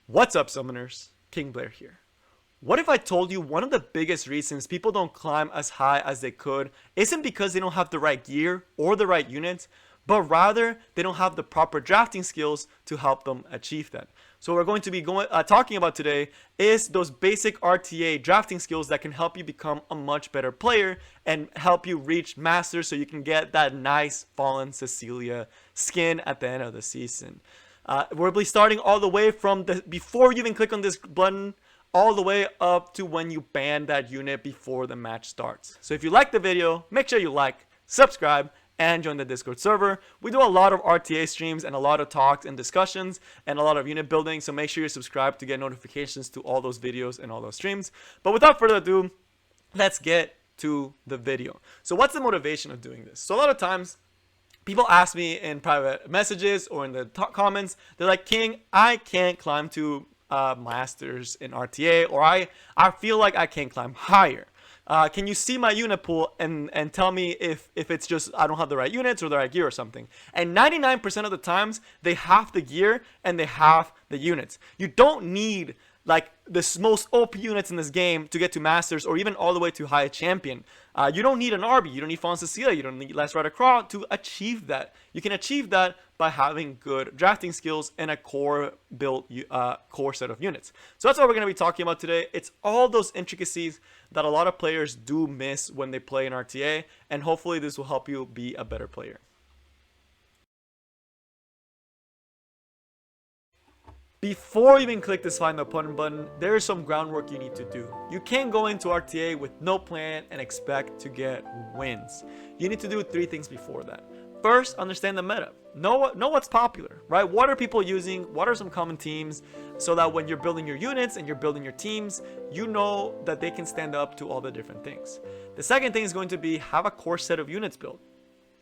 What's up, summoners? King Blair here. What if I told you one of the biggest reasons people don't climb as high as they could isn't because they don't have the right gear or the right units, but rather they don't have the proper drafting skills to help them achieve that. So what we're going to be talking about today is those basic RTA drafting skills that can help you become a much better player and help you reach Masters so you can get that nice Fallen Cecilia skin at the end of the season. We'll be starting all the way from before you even click on this button, all the way up to when you ban that unit before the match starts. So if you like the video, make sure you like, subscribe, and join the Discord server. We do a lot of RTA streams and a lot of talks and discussions and a lot of unit building, so make sure you subscribe to get notifications to all those videos and all those streams. But without further ado, let's get to the video. So what's the motivation of doing this? So a lot of times people ask me in private messages or in the comments, they're like, King, I can't climb to Masters in RTA, or I feel like I can't climb higher. Can you see my unit pool and tell me if it's just I don't have the right units or the right gear or something? And 99% of the times, they have the gear and they have the units. You don't need like the most OP units in this game to get to Masters or even all the way to High Champion. You don't need an RB, you don't need Fallen Cecilia, you don't need Last Rider Crawl to achieve that. You can achieve that by having good drafting skills and a core built core set of units. So that's what we're going to be talking about today. It's all those intricacies that a lot of players do miss when they play in RTA, and hopefully this will help you be a better player. Before you even click this find the opponent button, there is some groundwork you need to do. You can't go into RTA with no plan and expect to get wins. You need to do 3 things before that. First, understand the meta. Know what's popular, right? What are people using? What are some common teams? So that when you're building your units and you're building your teams, you know that they can stand up to all the different things. The second thing is going to be have a core set of units built.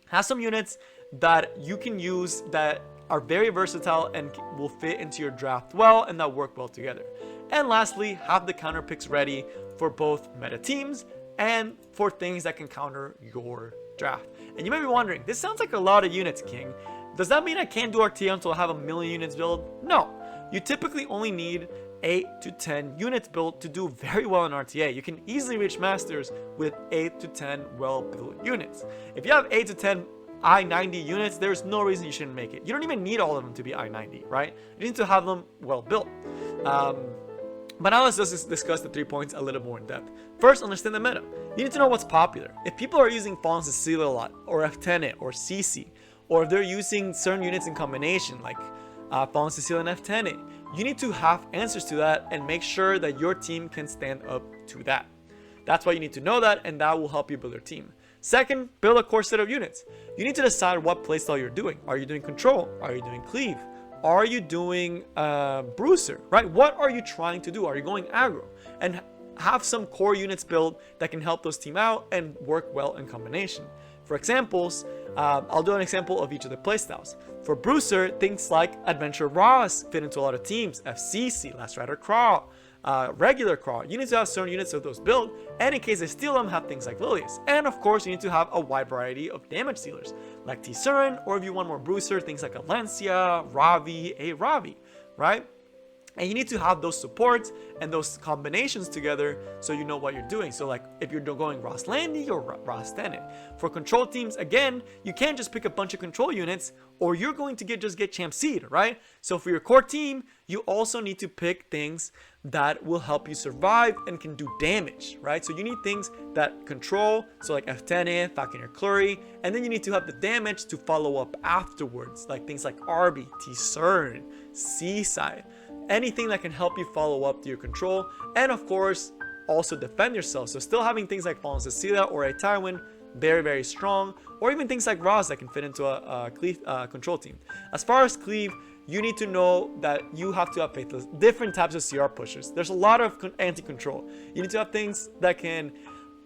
Have some units that you can use that are very versatile and will fit into your draft well and that work well together. And lastly, have the counter picks ready for both meta teams and for things that can counter your draft. And you may be wondering, this sounds like a lot of units, King. Does that mean I can't do RTA until I have 1,000,000 units built? No. You typically only need 8 to 10 units built to do very well in RTA. You can easily reach Masters with 8 to 10 well-built units. If you have 8 to 10 I-90 units, there's no reason you shouldn't make it. You don't even need all of them to be I-90, right? You need to have them well built. But now let's just discuss the 3 points a little more in depth. First, understand the meta. You need to know what's popular. If people are using Fallen Cecilia a lot, or F10 or CC, or if they're using certain units in combination, like Fallen Cecilia and F10, you need to have answers to that and make sure that your team can stand up to that. That's why you need to know that, and that will help you build your team. Second, build a core set of units. You need to decide what playstyle you're doing. Are you doing control? Are you doing cleave? Are you doing bruiser, right? What are you trying to do? Are you going aggro? And have some core units built that can help those team out and work well in combination. For examples, I'll do an example of each of the playstyles. For bruiser, things like Adventure Ross fit into a lot of teams. FCC, Last Rider Crawl, regular Crawl. You need to have certain units of those built, and in case they steal them, have things like Lilius. And of course, you need to have a wide variety of damage dealers, like T-Surin, or if you want more bruiser, things like Alencia, Ravi, Ravi, right? And you need to have those supports and those combinations together so you know what you're doing. So like if you're going Ross Landy or Ross Tenet. For control teams, again, you can't just pick a bunch of control units or you're going to just get champ seed, right? So for your core team, you also need to pick things that will help you survive and can do damage, right? So you need things that control, so like F10, Falconer Clury, and then you need to have the damage to follow up afterwards, like things like Arby, T-Cern, Seaside. Anything that can help you follow up to your control, and of course also defend yourself. So still having things like Fallen Cecilia or a Tywin, very strong, or even things like Ross that can fit into a cleave control team. As far as cleave, you need to know that you have to have faithless, different types of CR pushers. There's a lot of anti-control. You need to have things that can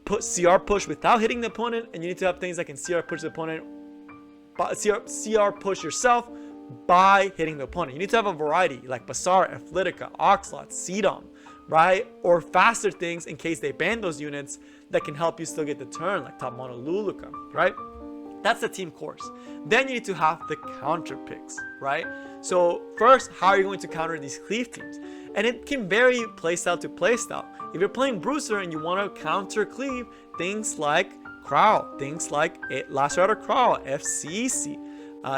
put CR push without hitting the opponent, and you need to have things that can CR push the opponent, CR push yourself by hitting the opponent. You need to have a variety like Basara, Athletica, Oxlot, Cdom, right? Or faster things in case they ban those units that can help you still get the turn, like Top Mono Luluka, right? That's the team course. Then you need to have the counter picks, right? So first, how are you going to counter these cleave teams? And it can vary playstyle to playstyle. If you're playing Bruiser and you want to counter cleave, things like Crow, things like Last Rider Crow, FCEC,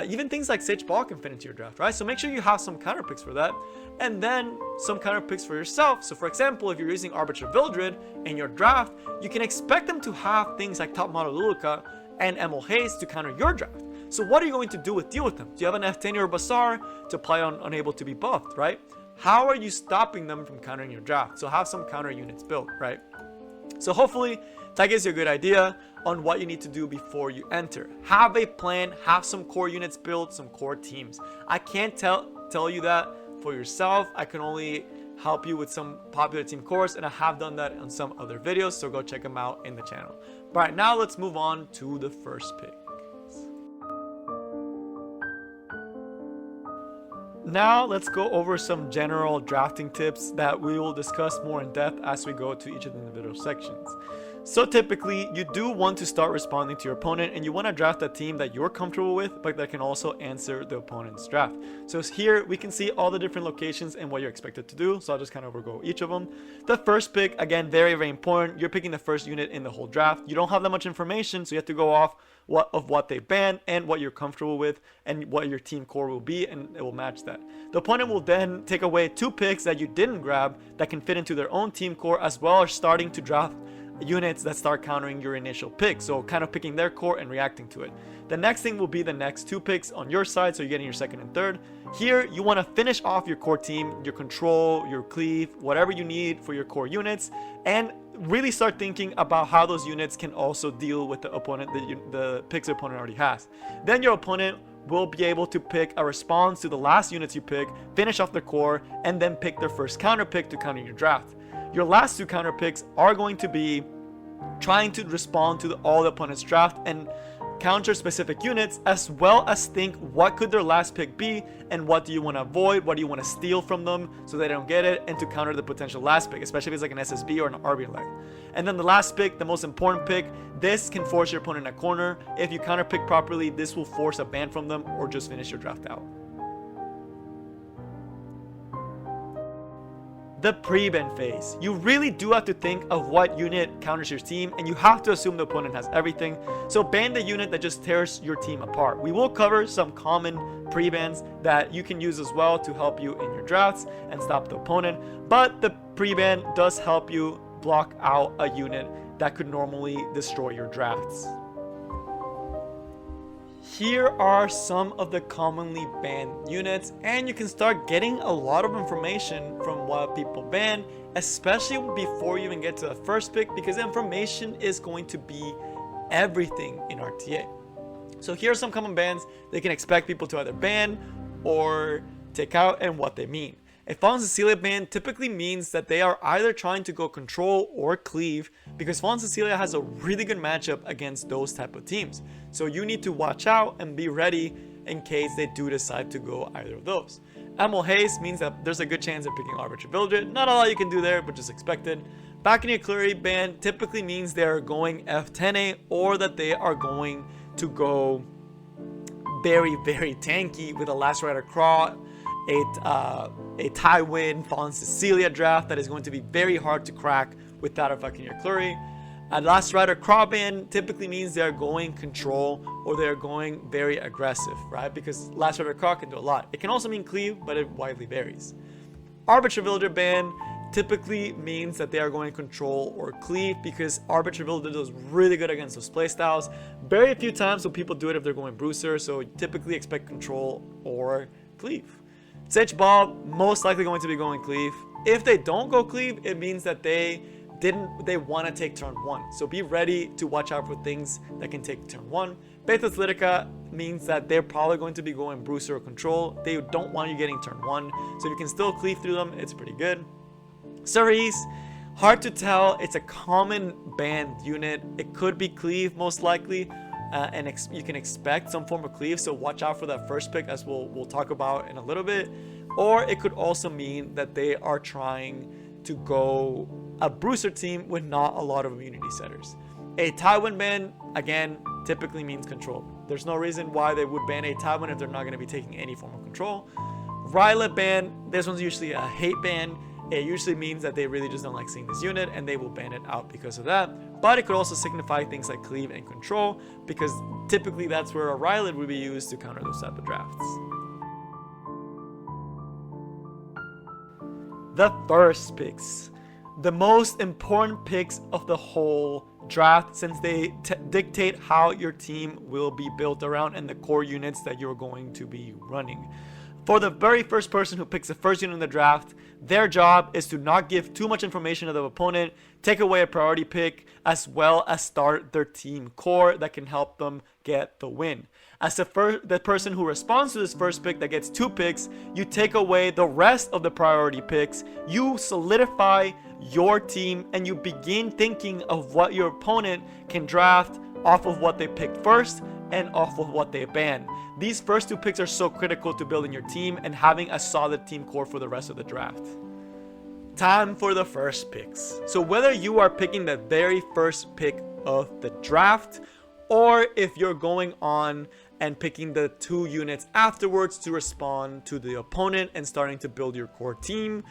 even things like Sage Ball can fit into your draft, right? So make sure you have some counter picks for that. And then some counter picks for yourself. So for example, if you're using Arbiter Vildred in your draft, you can expect them to have things like Top Model Luluka and Emil Hayes to counter your draft. So what are you going to deal with them? Do you have an F10 or Bazaar to play on Unable to be buffed, right? How are you stopping them from countering your draft? So have some counter units built, right? So hopefully that gives you a good idea on what you need to do before you enter. Have a plan, have some core units built, some core teams. I can't tell you that for yourself. I can only help you with some popular team cores, and I have done that on some other videos, so go check them out in the channel. All right, now let's move on to the first pick. Now let's go over some general drafting tips that we will discuss more in depth as we go to each of the individual sections. So typically, you do want to start responding to your opponent, and you want to draft a team that you're comfortable with, but that can also answer the opponent's draft. So here we can see all the different locations and what you're expected to do. So I'll just kind of overgo each of them. The first pick, again, very, very important. You're picking the first unit in the whole draft. You don't have that much information, so you have to go off what they ban and what you're comfortable with and what your team core will be, and it will match that. The opponent will then take away 2 picks that you didn't grab that can fit into their own team core, as well as starting to draft units that start countering your initial pick, so kind of picking their core and reacting to it. The next thing will be the next 2 picks on your side, so you're getting your second and third. Here you want to finish off your core team, your control, your cleave, whatever you need for your core units, and really start thinking about how those units can also deal with the opponent, the picks the opponent already has. Then your opponent will be able to pick a response to the last units you pick, finish off their core, and then pick their first counter pick to counter your draft. Your last 2 counter picks are going to be trying to respond to all the opponent's draft and counter specific units, as well as think what could their last pick be and what do you want to avoid, what do you want to steal from them so they don't get it, and to counter the potential last pick, especially if it's like an SSB or an RB leg. And then the last pick, the most important pick, this can force your opponent in a corner. If you counter pick properly, this will force a ban from them or just finish your draft out. The Preban phase. You really do have to think of what unit counters your team, and you have to assume the opponent has everything. So ban the unit that just tears your team apart. We will cover some common prebans that you can use as well to help you in your drafts and stop the opponent. But the preban does help you block out a unit that could normally destroy your drafts. Here are some of the commonly banned units, and you can start getting a lot of information from what people ban, especially before you even get to the first pick, because information is going to be everything in RTA. So here are some common bans they can expect people to either ban or take out and what they mean. A Fallen Cecilia ban typically means that they are either trying to go control or cleave, because Fallen Cecilia has a really good matchup against those type of teams. So you need to watch out and be ready in case they do decide to go either of those. Emil Hayes means that there's a good chance of picking Arbiter Vildred. Not a lot you can do there, but just expected. Balcony Cleary ban typically means they're going F10A, or that they are going to go very, very tanky with a Last Rider Craw, a Tywin Fallen Cecilia draft that is going to be very hard to crack without a Buccaneer Clury. A Last Rider Craw ban typically means they're going control or they're going very aggressive, right? Because Last Rider Craw can do a lot. It can also mean cleave, but it widely varies. Arbiter Vildred ban typically means that they are going control or cleave, because Arbiter Vildred is really good against those playstyles. Very few times will people do it if they're going Bruiser, so typically expect control or cleave. Sage Ball most likely going to be going cleave. If they don't go cleave, it means that they want to take turn 1. So be ready to watch out for things that can take turn 1. Beta Athletica means that they're probably going to be going Bruiser or control. They don't want you getting turn 1. So if you can still cleave through them, it's pretty good. Ceres, hard to tell. It's a common banned unit. It could be cleave most likely. And you can expect some form of cleave, so watch out for that first pick, as we'll talk about in a little bit. Or it could also mean that they are trying to go a Bruiser team with not a lot of immunity setters. A Tywin ban, again, typically means control. There's no reason why they would ban a Tywin if they're not going to be taking any form of control. Rylot ban, this one's usually a hate ban. It usually means that they really just don't like seeing this unit and they will ban it out because of that. But it could also signify things like cleave and control, because typically that's where a Rylot would be used to counter those type of drafts. The first picks, the most important picks of the whole draft, since they dictate how your team will be built around and the core units that you're going to be running. For the very first person who picks the first unit in the draft, their job is to not give too much information to the opponent, take away a priority pick, as well as start their team core that can help them get the win. As the person who responds to this first pick that gets 2 picks, you take away the rest of the priority picks, you solidify your team, and you begin thinking of what your opponent can draft off of what they picked first and off of what they banned. These first 2 picks are so critical to building your team and having a solid team core for the rest of the draft. Time for the first picks. So whether you are picking the very first pick of the draft, or if you're going on and picking the 2 units afterwards to respond to the opponent and starting to build your core team,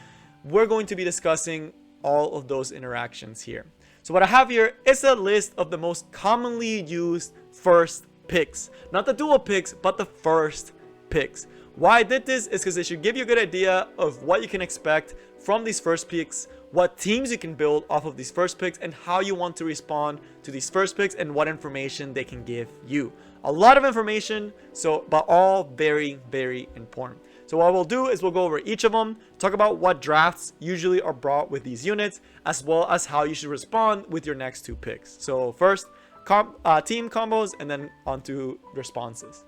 we're going to be discussing all of those interactions here. So what I have here is a list of the most commonly used first picks, not the dual picks, but the first picks. Why I did this is because it should give you a good idea of what you can expect from these first picks, what teams you can build off of these first picks, and how you want to respond to these first picks and what information they can give you. A lot of information, but all very, very important. So what we'll do is we'll go over each of them, talk about what drafts usually are brought with these units, as well as how you should respond with your next 2 picks. So first, team combos, and then onto responses.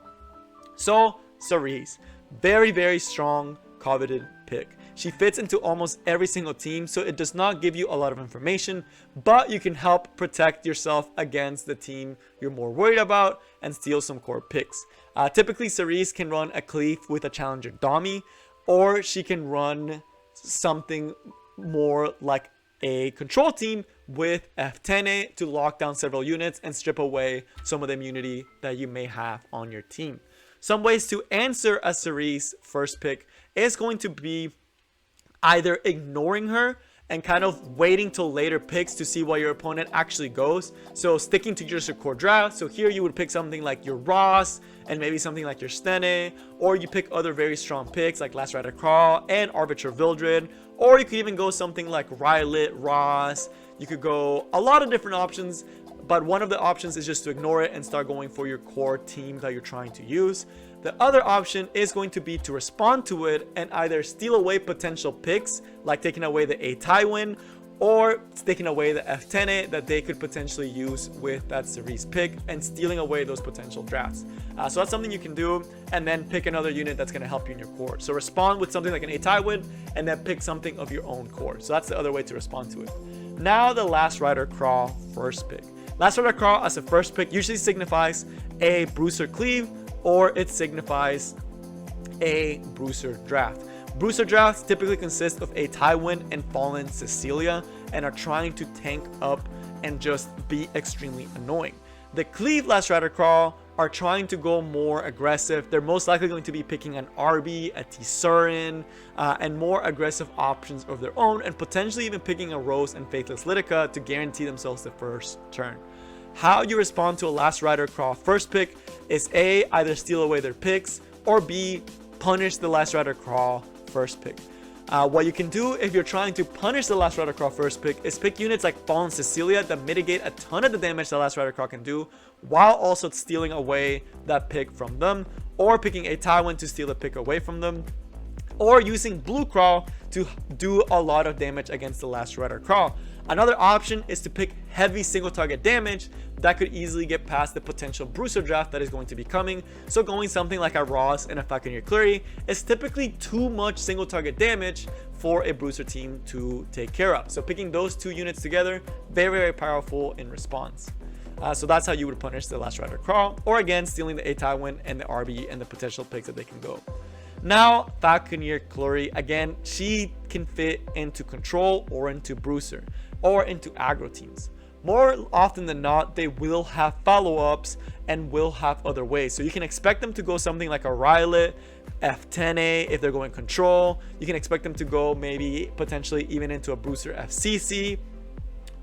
So Cerise, very, very strong, coveted pick. She fits into almost every single team, so it does not give you a lot of information, but you can help protect yourself against the team you're more worried about and steal some core picks. Typically, Cerise can run a cleave with a challenger Dami, or she can run something more like a control team with F10A to lock down several units and strip away some of the immunity that you may have on your team. Some ways to answer a Cerise first pick is going to be either ignoring her and kind of waiting till later picks to see what your opponent actually goes. So sticking to just your core draft. So here you would pick something like your Ross and maybe something like your Stene, or you pick other very strong picks like Last Rider Crawl and Arbiter Vildred, or you could even go something like Rylot, Ross. You could go a lot of different options, but one of the options is just to ignore it and start going for your core team that you're trying to use. The other option is going to be to respond to it and either steal away potential picks, like taking away the A Tywin, or taking away the F10A that they could potentially use with that Cerise pick and stealing away those potential drafts. So that's something you can do, and then pick another unit that's going to help you in your core. So respond with something like an A Tywin and then pick something of your own core. So that's the other way to respond to it. Now the Last Rider Crawl first pick. Last Rider Crawl as a first pick usually signifies a Bruiser Cleave, or it signifies a Bruiser draft. Bruiser drafts typically consist of a Tywin and Fallen Cecilia and are trying to tank up and just be extremely annoying. The Cleave Last Rider Crawl are trying to go more aggressive. They're most likely going to be picking an RB, a Tsurin, and more aggressive options of their own, and potentially even picking a Rose and Faithless Litica to guarantee themselves the first turn. How you respond to a Last Rider Crawl first pick is A, either steal away their picks, or B, punish the Last Rider Crawl first pick. What you can do if you're trying to punish the Last Rider Crawl first pick is pick units like Fallen Cecilia that mitigate a ton of the damage the Last Rider Crawl can do, while also stealing away that pick from them, or picking a Tywin to steal a pick away from them, or using Blue Crawl to do a lot of damage against the Last Rider Crawl. Another option is to pick heavy single target damage that could easily get past the potential Bruiser draft that is going to be coming. So going something like a Ross and a Falconeer Cleary is typically too much single target damage for a Bruiser team to take care of. So picking those 2 units together, very, very powerful in response. So that's how you would punish the Last Rider Crawl, or again, stealing the A Tywin and the RB and the potential picks that they can go. Now, Falconeer Cleary, again, she can fit into control or into Bruiser or into aggro teams. more often than not, they will have follow-ups and will have other ways. So you can expect them to go something like a Rylet, F10A if they're going control. You can expect them to go maybe potentially even into a Bruiser FCC,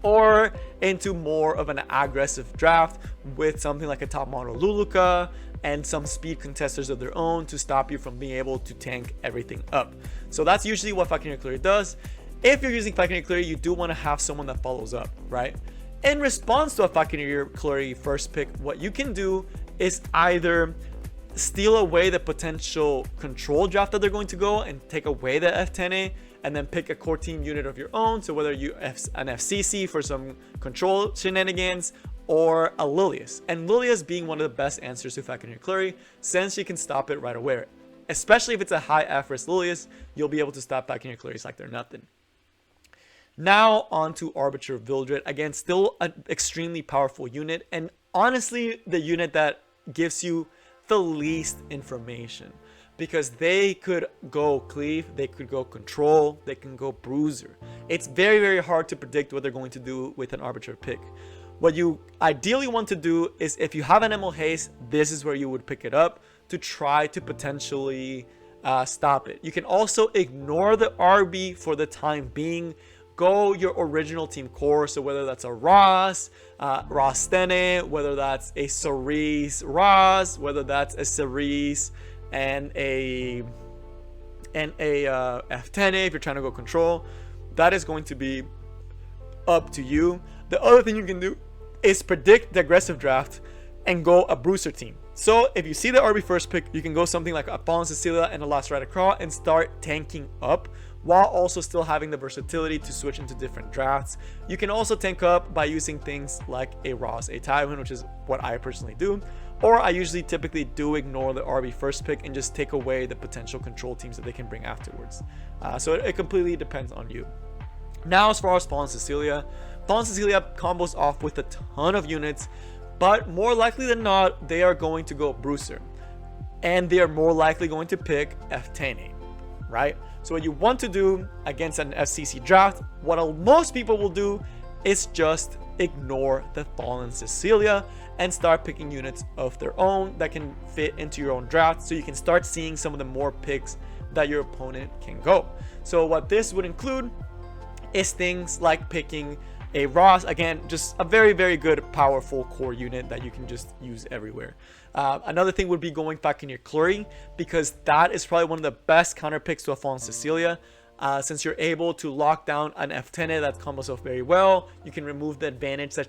or into more of an aggressive draft with something like a top model Luluka and some speed contesters of their own to stop you from being able to tank everything up. So that's usually what Falconeer Cleary does. If you're using Falconeer Cleary, you do want to have someone that follows up, right? In response to a Falconeer Cleary first pick, what you can do is either steal away the potential control draft that they're going to go and take away the F10A and then pick a core team unit of your own. So whether you an FCC for some control shenanigans or a Lilius, and Lilius being one of the best answers to Falconeer Cleary, since you can stop it right away. Especially if it's a high F-risk Lilius, you'll be able to stop Falconeer Clearys like they're nothing. Now on to Arbiter Vildred. Again, still an extremely powerful unit, and honestly the unit that gives you the least information, because they could go cleave, they could go control, they can go bruiser. It's very, very hard to predict what they're going to do with an Arbiter pick. What you ideally want to do is, if you have an MO haste, this is where you would pick it up to try to potentially stop it. You can also ignore the RB for the time being. Go your original team core, so whether that's a Ross Stene, whether that's a Cerise Ross, whether that's a Cerise and a F10A if you're trying to go control, that is going to be up to you. The other thing you can do is predict the aggressive draft and go a bruiser team. So if you see the RB first pick, you can go something like a Fallen Cecilia and a Last Rider Crawl and start tanking up, while also still having the versatility to switch into different drafts. You can also tank up by using things like a Ross, a Tywin, which is what I personally do, or I usually typically do ignore the RB first pick and just take away the potential control teams that they can bring afterwards. So it completely depends on you. Now, as far as Fallen Cecilia combos off with a ton of units, but more likely than not, they are going to go bruiser, and they are more likely going to pick F10A, right? So what you want to do against an FCC draft, what most people will do is just ignore the Fallen Cecilia and start picking units of their own that can fit into your own draft, so you can start seeing some of the more picks that your opponent can go. So what this would include is things like picking a Ross, again, just a very, very good, powerful core unit that you can just use everywhere. Another thing would be going back in your Cleary, because that is probably one of the best counter picks to a Fallen Cecilia. Since you're able to lock down an F10A that combos off very well, you can remove the advantage that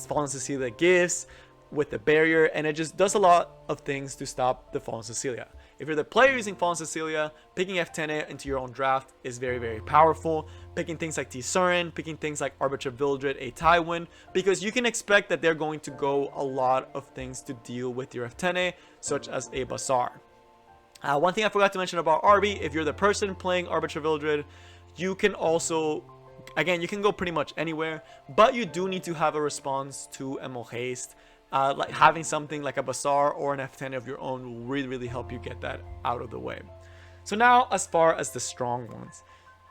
Fallen Cecilia gives with the barrier, and it just does a lot of things to stop the Fallen Cecilia. If you're the player using Fallen Cecilia, picking F10A into your own draft is very, very powerful. Picking things like T-Surin, picking things like Arbiter Vildred, a Tywin, because you can expect that they're going to go a lot of things to deal with your F10A, such as a Bazaar. One thing I forgot to mention about RB, if you're the person playing Arbiter Vildred, you can also, again, you can go pretty much anywhere, but you do need to have a response to MO Haste. Like having something like a Bazaar or an F10 of your own will really, really help you get that out of the way. So now, as far as the strong ones,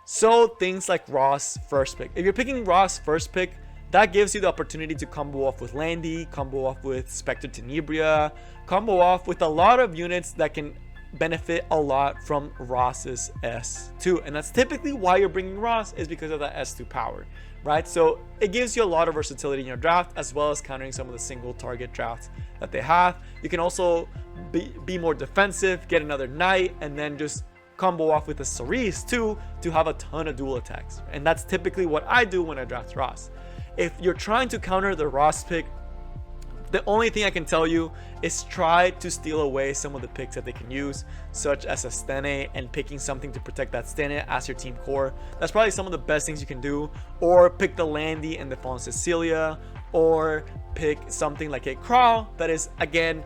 so things like Ross first pick. If you're picking Ross first pick, that gives you the opportunity to combo off with Landy, combo off with Spectre Tenebria, combo off with a lot of units that can benefit a lot from Ross's S2, and that's typically why you're bringing Ross, is because of that S2 power, right? So it gives you a lot of versatility in your draft, as well as countering some of the single target drafts that they have. You can also be more defensive, get another Knight, and then just combo off with a Cerise too to have a ton of dual attacks, and that's typically what I do when I draft Ross. If you're trying to counter the Ross pick, the only thing I can tell you is try to steal away some of the picks that they can use, such as a Stene, and picking something to protect that Stene as your team core. That's probably some of the best things you can do. Or pick the Landy and the Fallen Cecilia, or pick something like a Crow that is, again,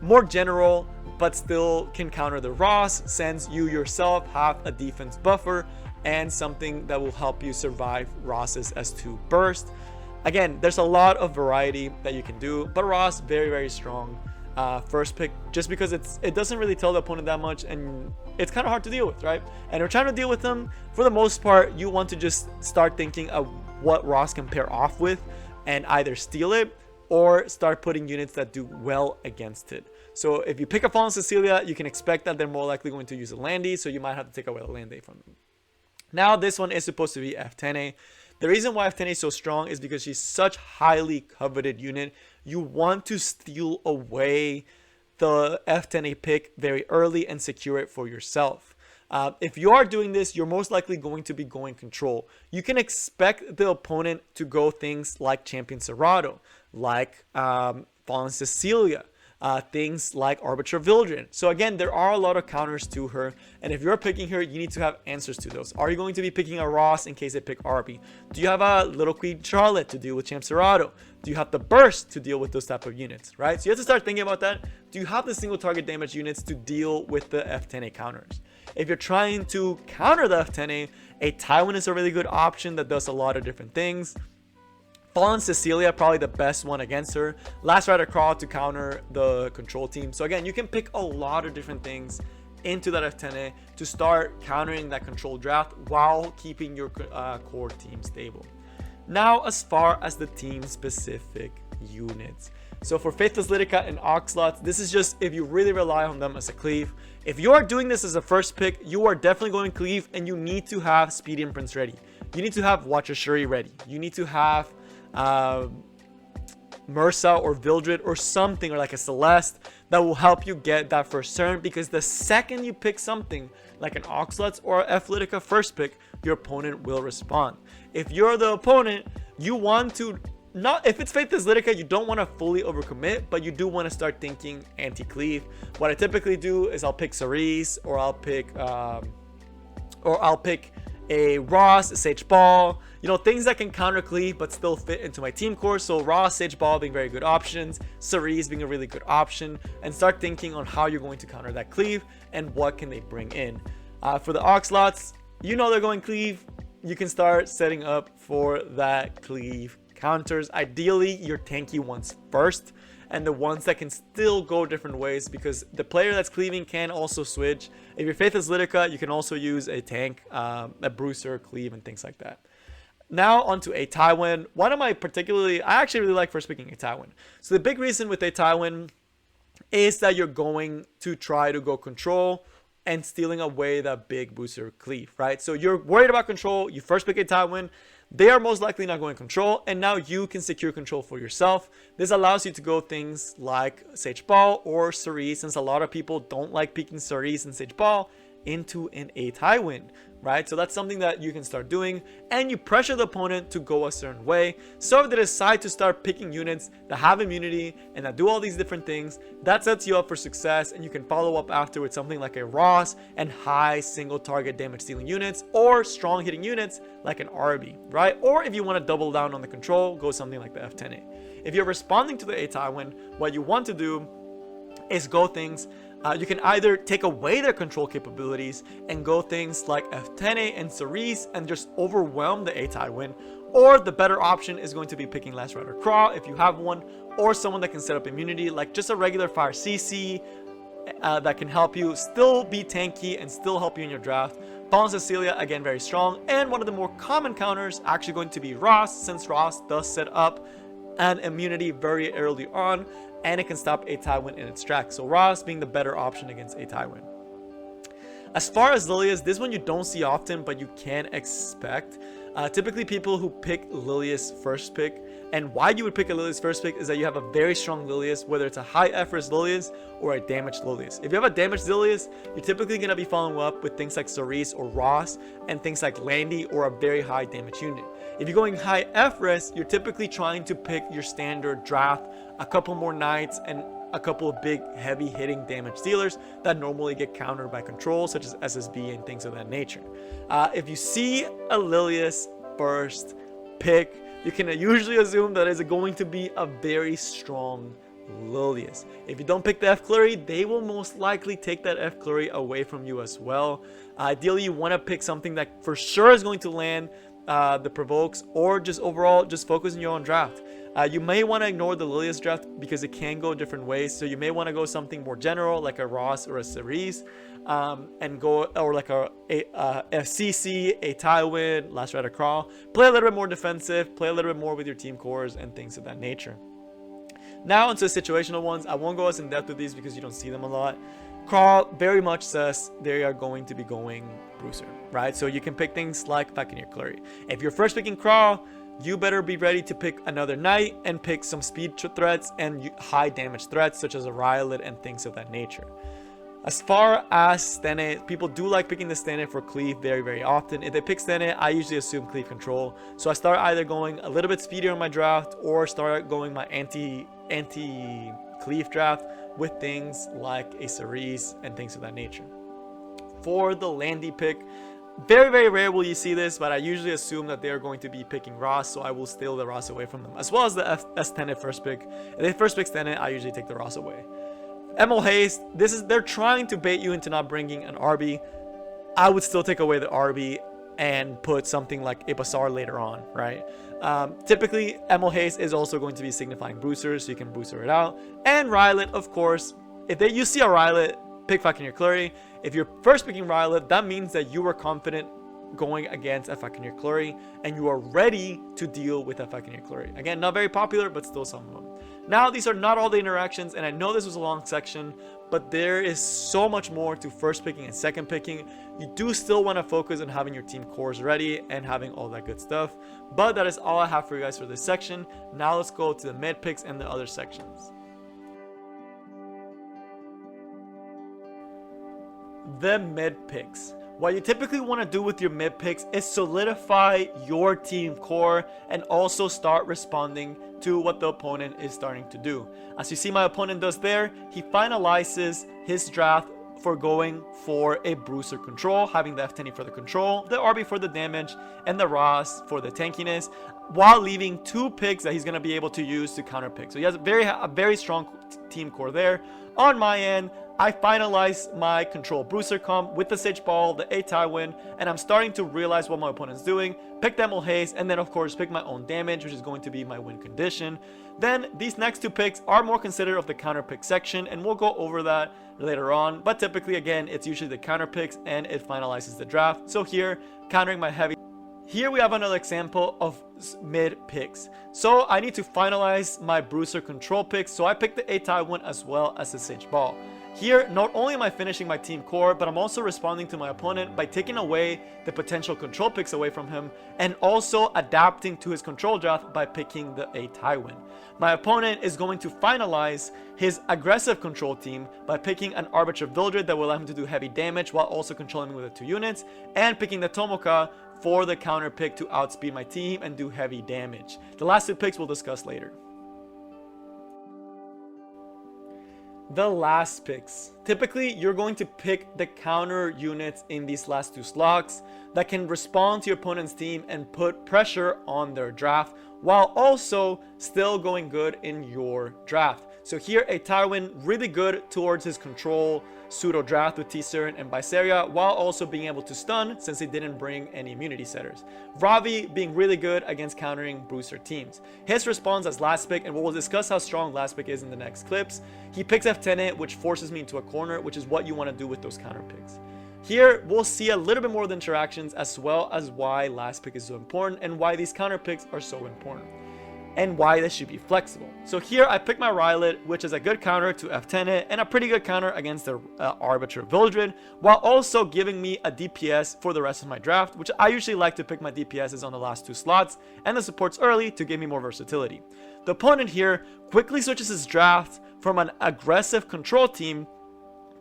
more general, but still can counter the Ross, since you yourself have a defense buffer and something that will help you survive Ross's S2 burst. Again, there's a lot of variety that you can do, but Ross, very, very strong first pick, just because it doesn't really tell the opponent that much, and it's kind of hard to deal with, right? And we're trying to deal with them, for the most part, you want to just start thinking of what Ross can pair off with, and either steal it or start putting units that do well against it. So if you pick a Fallen Cecilia, you can expect that they're more likely going to use a Landy, so you might have to take away the Landy from them. Now this one is supposed to be F10A. The reason why F10A is so strong is because she's such highly coveted unit. You want to steal away the F10A pick very early and secure it for yourself. If you are doing this, you're most likely going to be going control. You can expect the opponent to go things like Champion Serrato, like Fallen Cecilia, things like Arbiter Vildren. So again, there are a lot of counters to her, and if you're picking her, you need to have answers to those. Are you going to be picking a Ross in case they pick Arby? Do you have a Little Queen Charlotte to deal with Champ Serrato? Do you have the Burst to deal with those type of units, right? So you have to start thinking about that. Do you have the single target damage units to deal with the F10A counters? If you're trying to counter the F10A, a Tywin is a really good option that does a lot of different things. Fallen Cecilia, probably the best one against her. Last Rider Crawl to counter the control team. So again, you can pick a lot of different things into that F10A to start countering that control draft while keeping your core team stable. Now, as far as the team specific units. So for Faithless Lidica and Oxlots, this is just if you really rely on them as a cleave. If you are doing this as a first pick, you are definitely going cleave, and you need to have Speedy Imprints ready. You need to have Watcher Shuri ready. You need to have Mursa or Vildred or something, or like a Celeste that will help you get that first turn, because the second you pick something like an Oxlots or F Lidica first pick, your opponent will respond. If you're the opponent, you want to not, if it's Faithless Lidica, you don't want to fully overcommit, but you do want to start thinking anti-cleave. What I typically do is I'll pick Cerise, or I'll pick a Ross, a Sage Ball, you know, things that can counter cleave but still fit into my team core. So Ross, Sage Ball being very good options, Cerise being a really good option, and start thinking on how you're going to counter that cleave and what can they bring in. For the Oxlots, you know they're going cleave. You can start setting up for that cleave counters. Ideally, your tanky ones first, and the ones that can still go different ways, because the player that's cleaving can also switch. If you're Faithless Lidica, you can also use a tank, a Bruiser, cleave, and things like that. Now onto a Tywin. One of my I actually really like first picking a Tywin. So the big reason with a Tywin is that you're going to try to go control and stealing away that big booster cleave, right? So you're worried about control, you first pick a Tywin, they are most likely not going control, and now you can secure control for yourself. This allows you to go things like Sage Ball or Cerise, since a lot of people don't like picking Cerise and Sage Ball into an A Tywin, right? So that's something that you can start doing, and you pressure the opponent to go a certain way. So if they decide to start picking units that have immunity and that do all these different things, that sets you up for success, and you can follow up after with something like a Ross and high single target damage dealing units, or strong hitting units like an RB, right? Or if you want to double down on the control, go something like the F10A. If you're responding to the A Tywin, what you want to do is go things, you can either take away their control capabilities and go things like F10A and Cerise and just overwhelm the A Tywin, or the better option is going to be picking Last Rider Craw if you have one, or someone that can set up immunity like just a regular Fire CC that can help you still be tanky and still help you in your draft. Fallen Cecilia, again, very strong, and one of the more common counters actually going to be Ross, since Ross does set up an immunity very early on, and it can stop a Tywin in its tracks. So Ross being the better option against a Tywin. As far as Lilias, this one you don't see often, but you can expect. Typically people who pick Lilias first pick, and why you would pick a Lilias first pick is that you have a very strong Lilias, whether it's a high F-res Lilias or a damaged Lilias. If you have a damaged Lilias, you're typically going to be following up with things like Cerise or Ross and things like Landy or a very high damage unit. If you're going high F-res, you're typically trying to pick your standard draft, a couple more knights, and a couple of big heavy hitting damage dealers that normally get countered by control, such as SSB and things of that nature. If you see a Lilias first pick, you can usually assume that it's going to be a very strong Lilias. If you don't pick the F Flurry, they will most likely take that F Flurry away from you as well. Ideally, you want to pick something that for sure is going to land, the provokes, or just overall just focus on your own draft. You may want to ignore the Lilius draft because it can go different ways. So you may want to go something more general like a Ross or a Cerise, and go, or like a CC, a Tywin, Last Rider Crawl. Play a little bit more defensive, play a little bit more with your team cores and things of that nature. Now into situational ones. I won't go as in depth with these because you don't see them a lot. Crawl very much says they are going to be going Bruiser, right? So you can pick things like Buccaneer Clary. If you're first picking Crawl, you better be ready to pick another Knight and pick some speed threats and high damage threats such as a Rylot and things of that nature. As far as Stene, people do like picking the Stene for cleave very often. If they pick Stene, I usually assume cleave control. So I start either going a little bit speedier in my draft or start going my anti cleave draft with things like a Cerise and things of that nature. For the Landy pick, very rare will you see this, but I usually assume that they are going to be picking Ross, so I will steal the Ross away from them, as well as the S10 first pick. If they first pick Stene, I usually take the Ross away. Emil Haste, they're trying to bait you into not bringing an RB. I would still take away the RB and put something like a Bazaar later on, right? Typically, Emil Haste is also going to be signifying Bruiser, so you can Bruiser it out. And Rylot, of course, if you see a Rylot, pick Buccaneer Clary. If you're first picking Rylot, that means that you are confident going against a Buccaneer Clary, and you are ready to deal with a Buccaneer Clary. Again, not very popular, but still some of them. Now, these are not all the interactions, and I know this was a long section, but there is so much more to first picking and second picking. You do still want to focus on having your team cores ready and having all that good stuff. But that is all I have for you guys for this section. Now let's go to the mid picks and the other sections. The mid picks. What you typically want to do with your mid picks is solidify your team core and also start responding to what the opponent is starting to do. As you see my opponent does there, he finalizes his draft for going for a Bruiser control, having the F10 for the control, the RB for the damage, and the Ross for the tankiness, while leaving 2 picks that he's going to be able to use to counter pick. So he has a very strong team core there. On my end, I finalize my control Bruiser comp with the Sage Ball, the A Tywin, and I'm starting to realize what my opponent's doing. Pick the Emil Haste, and then of course pick my own damage, which is going to be my win condition. Then these next 2 picks are more considered of the counter pick section, and we'll go over that later on. But typically, again, it's usually the counter picks, and it finalizes the draft. So here, countering my heavy. Here we have another example of mid picks. So I need to finalize my Bruiser control picks. So I picked the A Tywin as well as the Sage Ball. Here, not only am I finishing my team core, but I'm also responding to my opponent by taking away the potential control picks away from him, and also adapting to his control draft by picking the A Tywin. My opponent is going to finalize his aggressive control team by picking an Arbiter Vildred that will allow him to do heavy damage while also controlling me with the 2 units, and picking the Tomoka for the counter pick to outspeed my team and do heavy damage. The last 2 picks we'll discuss later. The last picks. Typically, you're going to pick the counter units in these last 2 slots that can respond to your opponent's team and put pressure on their draft, while also still going good in your draft. So here, a Tywin really good towards his control pseudo draft with T-Serin and Viseria, while also being able to stun since he didn't bring any immunity setters. Ravi being really good against countering Bruiser teams. His response as last pick, and we'll discuss how strong last pick is in the next clips. He picks F10, which forces me into a corner, which is what you want to do with those counter picks. Here, we'll see a little bit more of the interactions, as well as why last pick is so important and why these counter picks are so important, and why they should be flexible. So here I pick my Rylot, which is a good counter to F10 and a pretty good counter against the Arbiter Vildred, while also giving me a DPS for the rest of my draft, which I usually like to pick my DPSs on the last 2 slots and the supports early to give me more versatility. The opponent here quickly switches his draft from an aggressive control team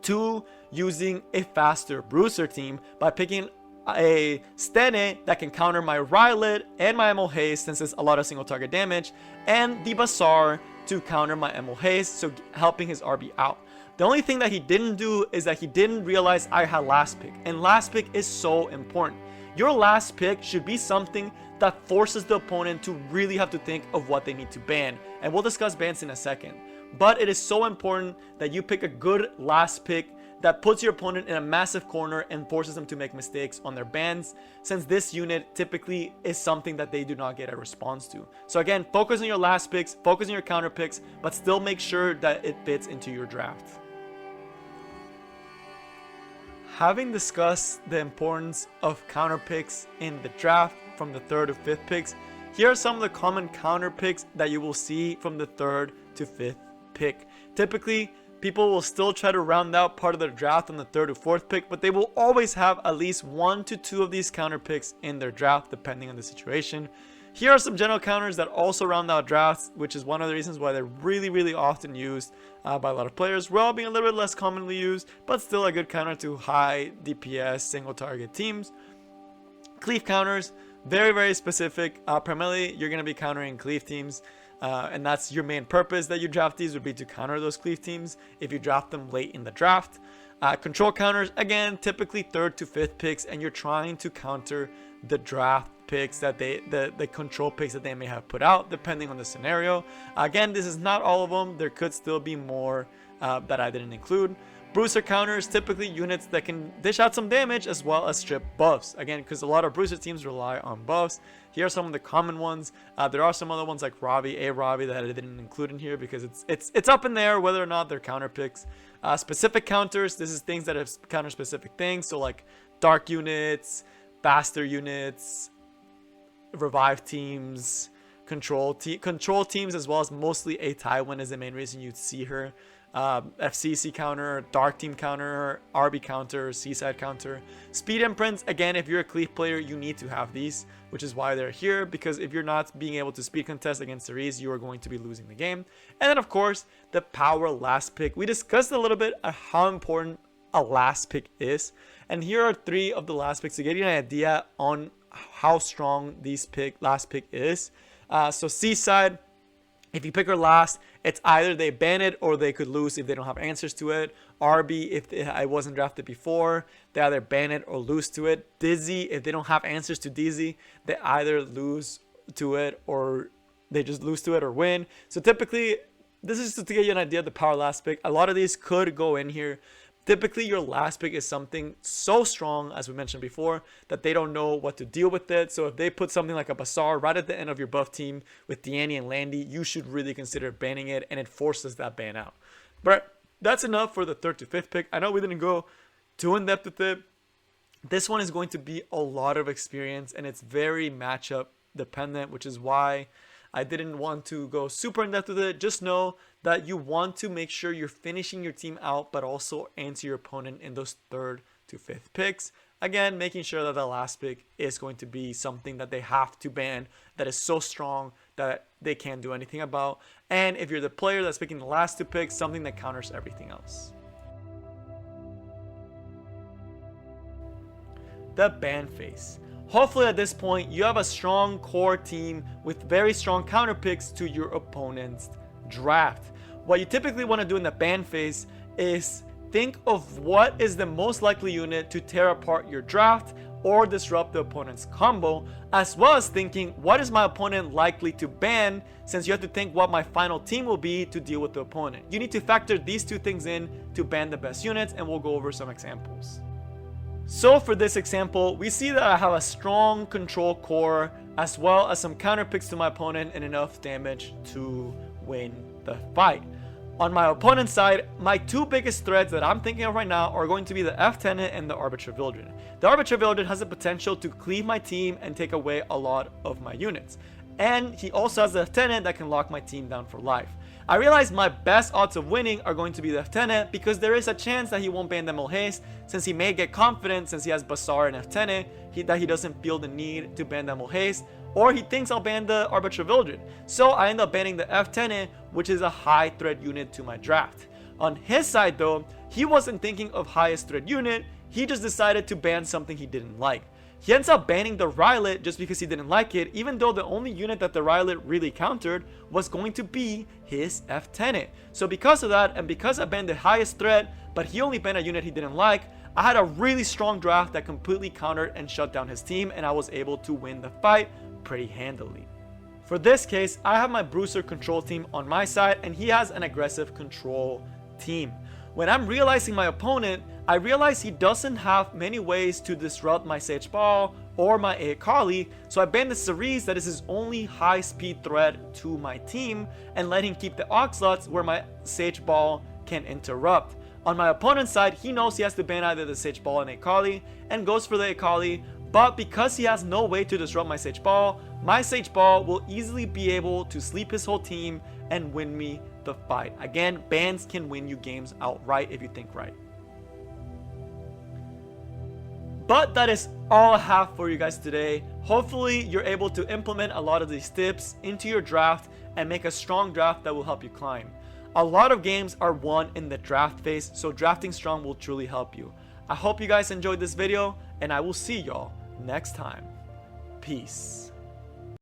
to using a faster Bruiser team by picking a Stene that can counter my Rylot and my Emil Haste since it's a lot of single target damage, and the Bazaar to counter my Emil Haste, so helping his RB out. The only thing that he didn't do is that he didn't realize I had last pick, and last pick is so important. Your last pick should be something that forces the opponent to really have to think of what they need to ban, and we'll discuss bans in a second. But it is so important that you pick a good last pick that puts your opponent in a massive corner and forces them to make mistakes on their bans, since this unit typically is something that they do not get a response to. So again, focus on your last picks, focus on your counter picks, but still make sure that it fits into your draft. Having discussed the importance of counter picks in the draft from the 3rd to 5th picks, here are some of the common counter picks that you will see from the 3rd to 5th pick. Typically, people will still try to round out part of their draft on the 3rd to 4th pick, but they will always have at least 1 to 2 of these counter picks in their draft, depending on the situation. Here are some general counters that also round out drafts, which is one of the reasons why they're really often used by a lot of players, while being a little bit less commonly used, but still a good counter to high DPS single target teams. Cleave counters, very specific. Primarily, you're going to be countering cleave teams, and that's your main purpose that you draft these would be to counter those cleave teams if you draft them late in the draft. Control counters, again, typically 3rd to 5th picks, and you're trying to counter the draft picks that the control picks that they may have put out, depending on the scenario. Again, this is not all of them. There could still be more that I didn't include. Bruiser counters, typically units that can dish out some damage as well as strip buffs. Again, because a lot of bruiser teams rely on buffs. Here are some of the common ones. There are some other ones like Robbie that I didn't include in here because it's up in there whether or not they're counter picks. Specific counters, this is things that have counter specific things. So like dark units, faster units, revive teams, control teams, as well as mostly a Tywin is the main reason you'd see her. FCC counter, dark team counter, RB counter, seaside counter. Speed imprints, again, if you're a cleave player, you need to have these, which is why they're here, because if you're not being able to speed contest against Cerise, you are going to be losing the game. And then of course, the power last pick. We discussed a little bit of how important a last pick is, and here are 3 of the last picks to get you an idea on how strong these last pick is. So seaside, if you pick her last, it's either they ban it or they could lose if they don't have answers to it. RB, if I wasn't drafted before, they either ban it or lose to it. Dizzy, if they don't have answers to Dizzy, they either lose to it or they just lose to it or win. So typically, this is just to get you an idea of the power last pick. A lot of these could go in here. Typically, your last pick is something so strong, as we mentioned before, that they don't know what to deal with it. So if they put something like a Bazaar right at the end of your buff team with Deanne and Landy, you should really consider banning it, and it forces that ban out. But that's enough for the 3rd to 5th pick. I know we didn't go too in-depth with it. This one is going to be a lot of experience, and it's very matchup dependent, which is why I didn't want to go super in-depth with it. Just know that you want to make sure you're finishing your team out, but also answer your opponent in those 3rd to 5th picks. Again, making sure that the last pick is going to be something that they have to ban, that is so strong that they can't do anything about. And if you're the player that's picking the last 2 picks, something that counters everything else. The ban phase. Hopefully at this point, you have a strong core team with very strong counter picks to your opponent's draft. What you typically want to do in the ban phase is think of what is the most likely unit to tear apart your draft or disrupt the opponent's combo, as well as thinking what is my opponent likely to ban, since you have to think what my final team will be to deal with the opponent. You need to factor these 2 things in to ban the best units, and we'll go over some examples. So for this example, we see that I have a strong control core as well as some counter picks to my opponent and enough damage to win the fight. On my opponent's side, my 2 biggest threats that I'm thinking of right now are going to be the F-Tenant and the Arbiter Vildred. The Arbiter Vildred has the potential to cleave my team and take away a lot of my units. And he also has the F-Tenant that can lock my team down for life. I realize my best odds of winning are going to be the F-Tenant because there is a chance that he won't ban the Mulhaze, since he may get confident since he has Bazaar and F-Tenant that he doesn't feel the need to ban the Mulhaze, or he thinks I'll ban the Arbiter Vildred. So I end up banning the F-Tenant, which is a high threat unit to my draft. On his side though, he wasn't thinking of highest threat unit, he just decided to ban something he didn't like. He ends up banning the Rylet just because he didn't like it, even though the only unit that the Rylet really countered was going to be his F-Tenant. So because of that, and because I banned the highest threat, but he only banned a unit he didn't like, I had a really strong draft that completely countered and shut down his team, and I was able to win the fight pretty handily. For this case, I have my Bruiser control team on my side, and he has an aggressive control team. When I'm realizing my opponent, I realize he doesn't have many ways to disrupt my Sage Ball or my Akali, so I ban the Cerise that is his only high speed threat to my team, and let him keep the Oxlots where my Sage Ball can interrupt. On my opponent's side, he knows he has to ban either the Sage Ball and Akali, and goes for the Akali, but because he has no way to disrupt my Sage Ball will easily be able to sleep his whole team and win me the fight. Again, bans can win you games outright if you think right. But that is all I have for you guys today. Hopefully you're able to implement a lot of these tips into your draft and make a strong draft that will help you climb. A lot of games are won in the draft phase, so drafting strong will truly help you. I hope you guys enjoyed this video, and I will see y'all next time. Peace.